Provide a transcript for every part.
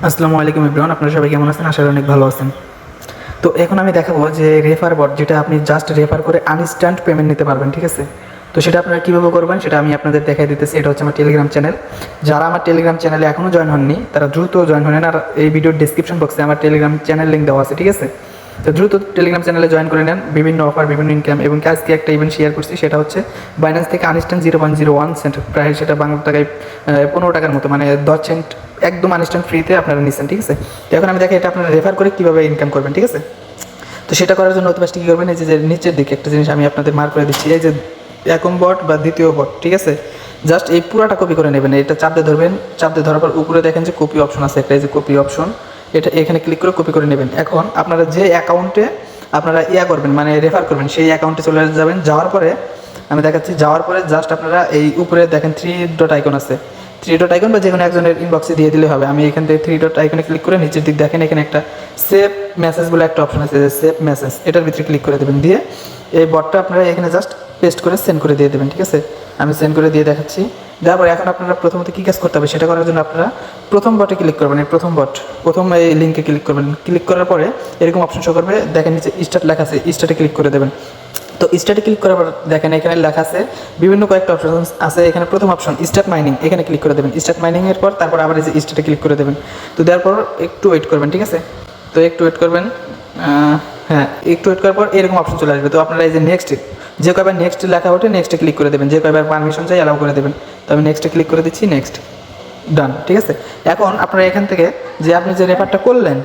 আসসালামু আলাইকুম এভরিওয়ান, আপনারা সবাই কেমন আছেন? আশা করি অনেক ভালো আছেন। তো এখন আমি দেখাবো যে রেফার বট, যেটা আপনি জাস্ট রেফার করে আনইনস্ট্যান্ট পেমেন্ট নিতে পারবেন, ঠিক আছে? তো সেটা আপনারা কীভাবে করবেন সেটা আমি আপনাদের দেখাই দিতেছি। এটা হচ্ছে আমার টেলিগ্রাম চ্যানেল। যারা আমার টেলিগ্রাম চ্যানেলে এখনও জয়েন হননি তারা দ্রুত জয়েন হন। আর এই ভিডিওর ডিসক্রিপশন বক্সে আমার টেলিগ্রাম চ্যানেল লিঙ্ক দেওয়া আছে, ঠিক আছে? তো দ্রুত টেলিগ্রাম চ্যানেলে জয়েন করে নেন। বিভিন্ন অফার, বিভিন্ন ইনকাম, এবং আজকে একটা ইভেন্ট শেয়ার করছি, সেটা হচ্ছে বাইন্যান্স থেকে আনইনস্ট্যান্ট 0.01 সেন্ট, প্রায় সেটা বাংলা টাকায় 15 টাকার মতো, মানে 10 সেন্ট একদম আনইনস্ট্যান্ট ফ্রিতে আপনারা নিচ্ছেন, ঠিক আছে? তো এখন আমি দেখি এটা আপনারা রেফার করে কীভাবে ইনকাম করবেন, ঠিক আছে? তো সেটা করার জন্য অতি কী করবেন, এই যে নিচের দিকে একটা জিনিস আমি আপনাদের মার্ক করে দিচ্ছি, এই যে একম বট বা দ্বিতীয় বট, ঠিক আছে? জাস্ট এই পুরাটা কপি করে নেবেন। এটা চাপ দিয়ে ধরবেন, চাপ দিয়ে ধরার পর উপরে দেখেন যে কপি অপশন আছে একটা, এই যে কপি অপশন, এটা এখানে ক্লিক করে কপি করে নেবেন। এখন আপনারা যে অ্যাকাউন্টে আপনারা করবেন, মানে রেফার করবেন, সেই অ্যাকাউন্টে চলে যাবেন। যাওয়ার পরে আমি দেখাচ্ছি, যাওয়ার পরে জাস্ট আপনারা এই উপরে দেখেন 3 ডট আইকন আছে, 3 ডট আইকন বা যে কোনো একজনের ইনবক্সে দিয়ে দিলে হবে। আমি এখান থেকে 3 ডট আইকনে ক্লিক করে নিচের দিক দেখেন এখানে একটা সেভ মেসেজ বলে একটা অপশন আছে, যে সেভ মেসেজ, এটার ভিতরে ক্লিক করে দেবেন। দিয়ে এই বটটা আপনারা এখানে জাস্ট পেস্ট করে সেন্ড করে দিয়ে দেবেন, ঠিক আছে? আমি সেন্ড করে দিয়ে দেখাচ্ছি। তারপর এখন আপনারা প্রথমত কী কাজ করতে হবে সেটা করার জন্য আপনারা প্রথম বটে ক্লিক করবেন। এই প্রথম এই লিঙ্কে ক্লিক করবেন। ক্লিক করার পরে এরকম অপশন শো করবে, দেখেন নিচে স্টার্ট লেখা আছে, স্টার্টে ক্লিক করে দেবেন। তো স্টার্টে ক্লিক করার পর দেখেন এখানে লেখা আছে বিভিন্ন কয়েকটা অপশন আছে। এখানে প্রথম অপশন স্টার্ট মাইনিং, এখানে ক্লিক করে দেবেন। স্টার্ট মাইনিংয়ের পর তারপর আবার এই যে স্টার্টে ক্লিক করে দেবেন। তো দেওয়ার পর একটু ওয়েট করবেন, ঠিক আছে? তো একটু ওয়েট করবেন, হ্যাঁ, একটু ওয়েট করার পর এরকম অপশন চলে আসবে। তো আপনারা এই যে নেক্সট, যে কয়বার নেক্সট লেখা ওঠে নেক্সটে ক্লিক করে দেবেন, যে কয়বার পারমিশন চাই অ্যালাউ করে দেবেন। তো আমি নেক্সটে ক্লিক করে দিচ্ছি, নেক্সট, ডান, ঠিক আছে? এখন আপনারা এখান থেকে যে আপনি যে রেফারটা করলেন,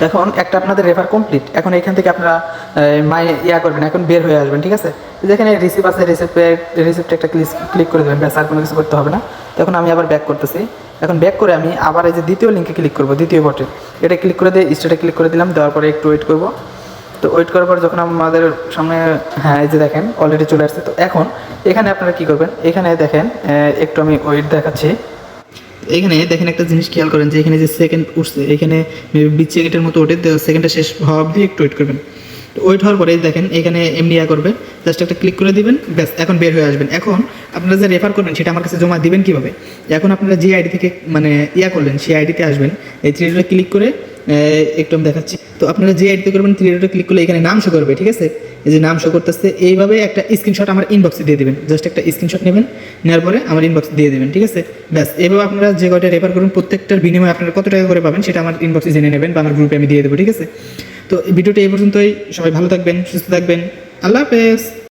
এখন একটা আপনাদের রেফার কমপ্লিট। এখন এখান থেকে আপনারা করবেন, এখন বের হয়ে আসবেন, ঠিক আছে? যেখানে রিসিপ্ট আছে, রিসিপ্টে একটা ক্লিক করে দেবেন, ব্যাস, আর কোনো কিছু করতে হবে না। তখন আমি আবার ব্যাক করতেছি। এখন ব্যাক করে আমি আবার এই যে দ্বিতীয় লিঙ্কে ক্লিক করবো, দ্বিতীয় বটে, এটা ক্লিক করে দিয়ে স্টার্টে ক্লিক করে দিলাম। দেওয়ার পরে একটু ওয়েট করবো। তো ওয়েট করার পর যখন আমাদের সামনে, হ্যাঁ, এই যে দেখেন অলরেডি চলে আসছে। তো এখন এখানে আপনারা কী করবেন, এখানে দেখেন একটু আমি ওয়েট দেখাচ্ছি। এখানে দেখেন একটা জিনিস খেয়াল করেন যে এখানে যে সেকেন্ড উঠছে, এখানে 20 সেকেন্ডের মতো ওঠে। সেকেন্ডটা শেষ হওয়া অবধি একটু ওয়েট করবেন। তো ওয়েট হওয়ার পরে দেখেন এখানে এমনি করবে, জাস্ট একটা ক্লিক করে দিবেন, ব্যাস, এখন বের হয়ে আসবেন। এখন আপনারা যে রেফার করবেন সেটা আমার কাছে জমা দিবেন কীভাবে? এখন আপনারা যে আইডি থেকে মানে করলেন সেই আইডিতে আসবেন, এই 3 ডটে ক্লিক করে একটু আমি দেখাচ্ছি। তো আপনারা যে আইডিতে করবেন 3 ডটে ক্লিক করলে এখানে নাম শো করবে, ঠিক আছে? এই যে নাম শো করতেছে, এইভাবে একটা স্ক্রিনশট আমার ইনবক্সে দিয়ে দেবেন। জাস্ট একটা স্ক্রিনশট নেবেন, নেওয়ার পরে আমার ইনবক্সে দিয়ে দেবেন, ঠিক আছে? ব্যাস, এইভাবে আপনারা যে কয়টা রেফার করুন প্রত্যেকটার বিনিময়ে আপনারা কত টাকা করে পাবেন সেটা আমার ইনবক্সে জেনে নেবেন, বা আমার গ্রুপে আমি দিয়ে দেবো, ঠিক আছে? তো ভিডিওটা এই পর্যন্তই। সবাই ভালো থাকবেন, সুস্থ থাকবেন। আল্লাহ হাফেজ।